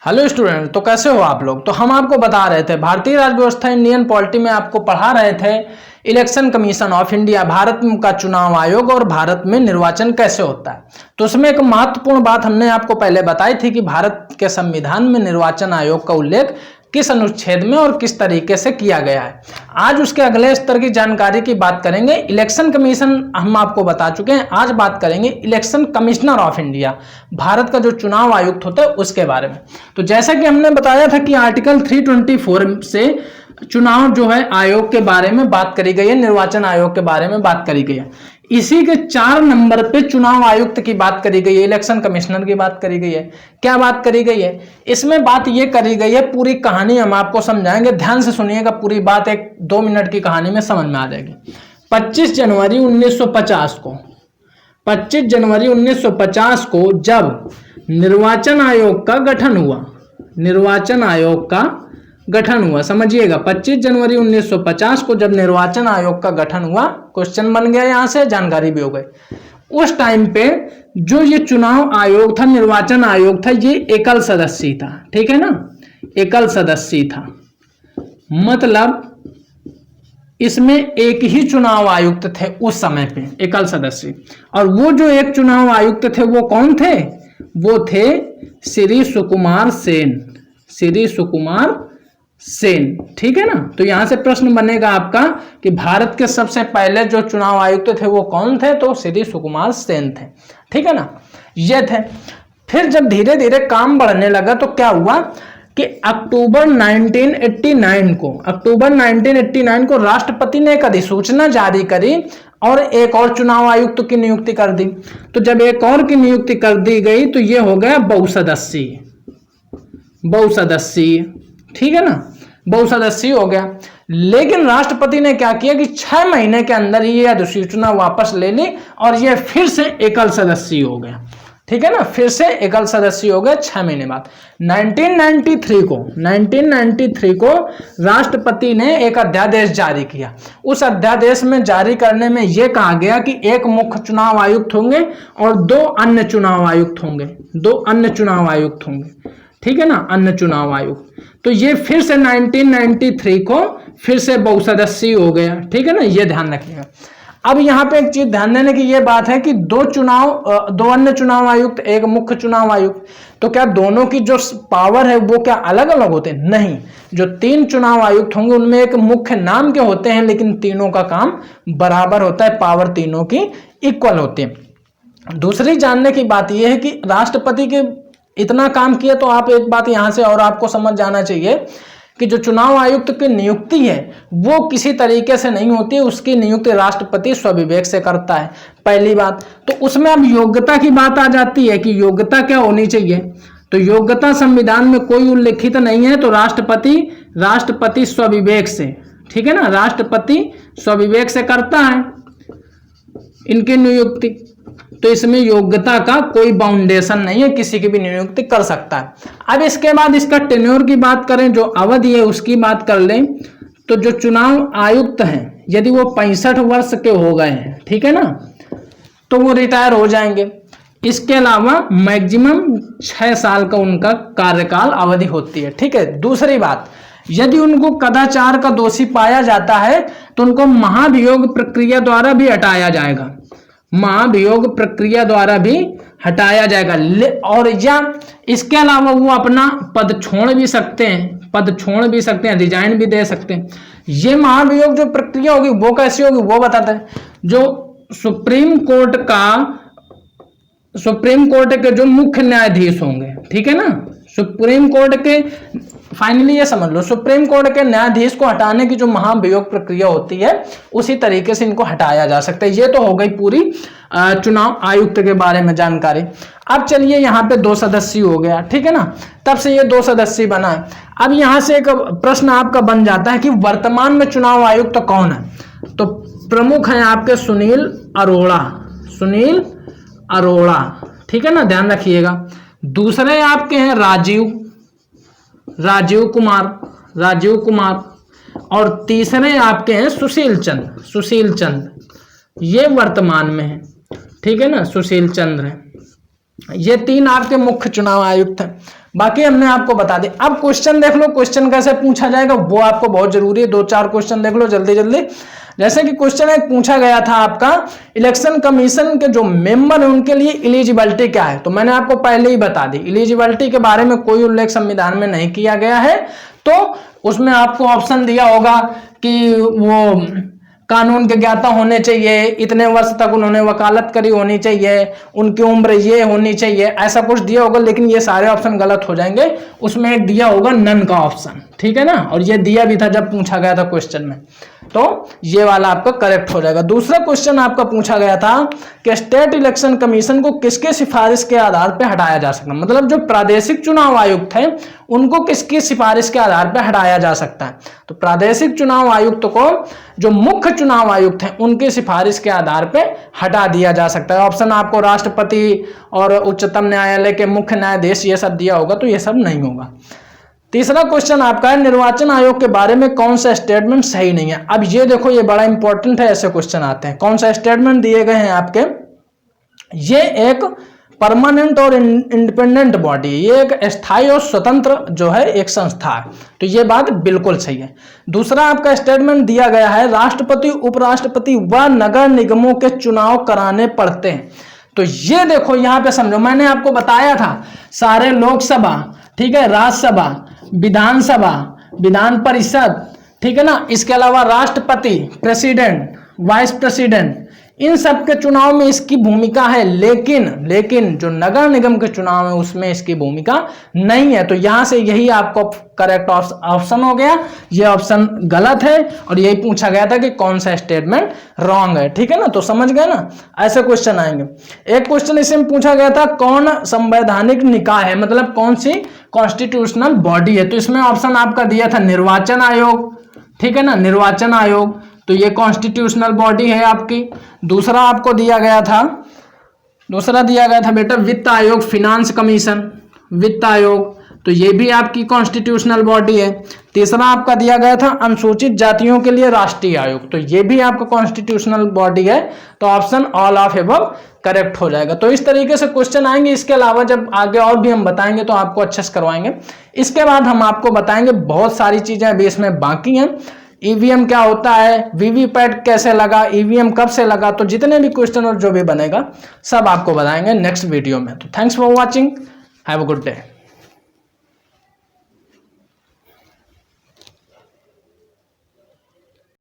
Hello student, तो कैसे हो आप लोग। तो हम आपको बता रहे थे भारतीय राज्य व्यवस्था इंडियन पॉलिटी में आपको पढ़ा रहे थे election commission of India, Bharat का चुनाव आयोग और भारत में निर्वाचन कैसे होता है। तो उसमें एक महत्वपूर्ण बात हमने आपको पहले बताई थी कि भारत के संविधान में निर्वाचन आयोग का उल्लेख किस अनुच्छेद में और किस तरीके से किया गया है। आज उसके अगले स्तर की जानकारी की बात करेंगे। इलेक्शन कमीशन हम आपको बता चुके हैं, आज बात करेंगे election commissioner of India, Bharat का जो चुनाव आयुक्त होता है उसके बारे में। तो जैसा कि हमने बताया था कि आर्टिकल 324 से चुनाव जो है आयोग के बारे में बात करी गई है, निर्वाचन आयोग के बारे में बात करी गई है। इसी के 4 नंबर पे चुनाव आयुक्त की बात करी गई है, इलेक्शन कमिश्नर की बात करी गई है। क्या बात करी गई है इसमें? बात ये करी गई है, पूरी कहानी हम आपको समझाएंगे, ध्यान से सुनिएगा। पूरी बात 1-2 मिनट की कहानी में समझ में आ जाएगी। 25 जनवरी 1950 को 25 जनवरी 1950 को जब निर्वाचन आयोग का गठन हुआ, निर्वाचन आयोग का गठन हुआ, समझिएगा 25 जनवरी 1950 को जब निर्वाचन आयोग का गठन हुआ, क्वेश्चन बन गया, यहां से जानकारी भी हो गई। उस टाइम पे जो ये चुनाव आयोग था, निर्वाचन आयोग था, ये एकल सदस्यी था, ठीक है ना, एकल सदस्यी था। मतलब इसमें एक ही चुनाव आयुक्त थे उस समय पे, एकल सदस्य। और वो जो एक चुनाव आयुक्त थे वो कौन थे? वो थे श्री सुकुमार सेन, श्री सुकुमार सेन, ठीक है ना। तो यहां से प्रश्न बनेगा आपका कि भारत के सबसे पहले जो चुनाव आयुक्त थे वो कौन थे? तो श्री सुकुमार सेन थे, ठीक है ना, ये थे। फिर जब धीरे धीरे काम बढ़ने लगा तो क्या हुआ कि अक्टूबर 1989 को राष्ट्रपति ने एक अधिसूचना जारी करी और एक और चुनाव आयुक्त की नियुक्ति कर दी। तो जब एक और की नियुक्ति कर दी गई तो ये हो गया बहुसदस्यीय, बहुसदस्यीय, ठीक है ना, बहुसदस्यीय हो गया। लेकिन राष्ट्रपति ने क्या किया कि 6 महीने के अंदर ही ये अधिसूचना वापस ले ली और ये फिर से एकल सदस्यीय हो गया, ठीक है ना, फिर से एकल सदस्य हो गए 6 महीने बाद। 1993 को राष्ट्रपति ने एक अध्यादेश जारी किया। उस अध्यादेश में जारी करने में यह कहा गया कि एक मुख्य चुनाव आयुक्त होंगे और 2 अन्य चुनाव आयुक्त होंगे, 2 अन्य चुनाव आयुक्त होंगे, ठीक है ना, अन्य चुनाव आयुक्त। तो ये फिर से 1993 को फिर से बहुसदस्यीय हो गया, ठीक है ना, ये ध्यान रखिएगा। अब यहाँ पे एक चीज ध्यान देने की ये बात है कि 2 अन्य चुनाव आयुक्त, एक मुख्य चुनाव आयुक्त, तो क्या दोनों की जो पावर है वो क्या अलग अलग होते हैं? नहीं, जो 3 चुनाव आयुक्त होंगे उनमें एक मुख्य नाम के होते हैं, लेकिन तीनों का काम बराबर होता है, पावर तीनों की इक्वल होती है। दूसरी जानने की बात यह है कि राष्ट्रपति के इतना काम किया, तो आप एक बात यहां से और आपको समझ जाना चाहिए कि जो चुनाव आयुक्त की नियुक्ति है वो किसी तरीके से नहीं होती है, उसकी नियुक्ति राष्ट्रपति स्वविवेक से करता है, पहली बात। तो उसमें अब योग्यता की बात आ जाती है कि योग्यता क्या होनी चाहिए। तो योग्यता संविधान में कोई उल्लेखित नहीं है, तो राष्ट्रपति स्वविवेक से, ठीक है ना, राष्ट्रपति स्वविवेक से करता है इनकी नियुक्ति। तो इसमें योग्यता का कोई बाउंडेशन नहीं है, किसी की भी नियुक्ति कर सकता है। अब इसके बाद इसका टेन्योर की बात करें, जो अवधि है उसकी बात कर लें, तो जो चुनाव आयुक्त हैं यदि वो 65 वर्ष के हो गए हैं, ठीक है ना, तो वो रिटायर हो जाएंगे। इसके अलावा मैक्सिमम 6 साल का उनका कार्यकाल अवधि होती है, ठीक है। दूसरी बात, यदि उनको कदाचार का दोषी पाया जाता है तो उनको महाभियोग प्रक्रिया द्वारा भी हटाया जाएगा, महाभियोग प्रक्रिया द्वारा भी हटाया जाएगा। और या इसके अलावा वो अपना पद छोड़ भी सकते हैं, पद छोड़ भी सकते हैं, रिजाइन भी दे सकते हैं। ये महाभियोग जो प्रक्रिया होगी वो कैसी होगी वो बताते हैं। जो सुप्रीम कोर्ट के जो मुख्य न्यायाधीश होंगे, ठीक है ना, सुप्रीम कोर्ट के, फाइनली ये समझ लो, सुप्रीम कोर्ट के न्यायाधीश को हटाने की जो महाभियोग प्रक्रिया होती है उसी तरीके से इनको हटाया जा सकता है। ये तो हो गई पूरी चुनाव आयुक्त के बारे में जानकारी। अब चलिए यहाँ पे 2 सदस्यीय हो गया, ठीक है ना, तब से ये 2 सदस्यीय बना है। अब यहाँ से एक प्रश्न आपका बन जाता है कि वर्तमान में चुनाव आयुक्त कौन है? तो प्रमुख है आपके सुनील अरोड़ा, सुनील अरोड़ा, ठीक है ना, ध्यान रखिएगा। दूसरे आपके हैं राजीव कुमार, और तीसरे आपके हैं सुशील चंद्र, ये वर्तमान में है, ठीक है ना, सुशील चंद्र है। ये 3 आपके मुख्य चुनाव आयुक्त हैं। बाकी हमने आपको बता दी। अब क्वेश्चन देख लो, क्वेश्चन कैसे पूछा जाएगा वो आपको बहुत जरूरी है। 2-4 क्वेश्चन देख लो जल्दी जल्दी। जैसे कि क्वेश्चन एक पूछा गया था आपका, इलेक्शन कमीशन के जो मेंबर है उनके लिए एलिजिबिलिटी क्या है। तो मैंने आपको पहले ही बता दी, एलिजिबिलिटी के बारे में कोई उल्लेख संविधान में नहीं किया गया है। तो उसमें आपको ऑप्शन दिया होगा कि वो कानून के ज्ञाता होने चाहिए, इतने वर्ष तक उन्होंने वकालत करी होनी चाहिए, उनकी उम्र ये होनी चाहिए, ऐसा कुछ दिया होगा। लेकिन ये सारे ऑप्शन गलत हो जाएंगे। उसमें एक दिया होगा नन का ऑप्शन, ठीक है ना, और ये दिया भी था जब पूछा गया था क्वेश्चन में, तो ये वाला आपका करेक्ट हो जाएगा। दूसरा क्वेश्चन आपका पूछा गया था कि स्टेट इलेक्शन कमीशन को किसके सिफारिश के आधार पर हटाया जा सकता है, मतलब जो प्रादेशिक चुनाव आयुक्त है उनको किसकी सिफारिश के आधार पर हटाया जा सकता है। तो प्रादेशिक चुनाव आयुक्त को जो मुख्य चुनाव आयुक्त हैं उनकी सिफारिश के आधार पर हटा दिया जा सकता है। ऑप्शन आपको राष्ट्रपति और उच्चतम न्यायालय के मुख्य न्यायाधीश ये सब दिया होगा, तो ये सब नहीं होगा। तीसरा क्वेश्चन आपका है, निर्वाचन आयोग के बारे में कौन सा स्टेटमेंट सही नहीं है। अब ये देखो, ये बड़ा इंपॉर्टेंट है, ऐसे क्वेश्चन आते हैं। कौन सा स्टेटमेंट दिए गए हैं आपके, ये एक परमानेंट और इंडिपेंडेंट बॉडी, ये एक स्थायी और स्वतंत्र जो है एक संस्था है, तो ये बात बिल्कुल सही है। दूसरा आपका स्टेटमेंट दिया गया है, राष्ट्रपति उपराष्ट्रपति व नगर निगमों के चुनाव कराने पड़ते हैं। तो ये देखो यहां पे समझो, मैंने आपको बताया था सारे लोकसभा, ठीक है, राज्यसभा, विधानसभा, विधान परिषद, ठीक है ना, इसके अलावा राष्ट्रपति, प्रेसिडेंट, वाइस प्रेसिडेंट, इन सब के चुनाव में इसकी भूमिका है। लेकिन जो नगर निगम के चुनाव है उसमें इसकी भूमिका नहीं है। तो यहां से यही आपको करेक्ट ऑप्शन हो गया, ये ऑप्शन गलत है और यही पूछा गया था कि कौन सा स्टेटमेंट रॉन्ग है, ठीक है ना। तो समझ गए ना, ऐसे क्वेश्चन आएंगे। एक क्वेश्चन इसमें पूछा गया था, कौन संवैधानिक निकाय है, मतलब कौन सी कॉन्स्टिट्यूशनल बॉडी है। तो इसमें ऑप्शन आपका दिया था निर्वाचन आयोग, ठीक है ना, निर्वाचन आयोग, तो ये कॉन्स्टिट्यूशनल बॉडी है आपकी। दूसरा आपको दिया गया था बेटा वित्त आयोग, फिनांस कमीशन, वित्त आयोग, तो ये भी आपकी कॉन्स्टिट्यूशनल बॉडी है। तीसरा आपका दिया गया था अनुसूचित जातियों के लिए राष्ट्रीय आयोग, तो ये भी आपका कॉन्स्टिट्यूशनल बॉडी है। तो option all of above correct हो जाएगा। तो इस तरीके से क्वेश्चन आएंगे। इसके अलावा जब आगे और भी हम बताएंगे तो आपको अच्छे से करवाएंगे। इसके बाद हम आपको बताएंगे बहुत सारी चीजें अभी इसमें बाकी हैं। ईवीएम क्या होता है, वीवीपैट कैसे लगा, ईवीएम कब से लगा, तो जितने भी क्वेश्चन और जो भी बनेगा सब आपको बताएंगे नेक्स्ट वीडियो में। तो thanks for watching, have a good day.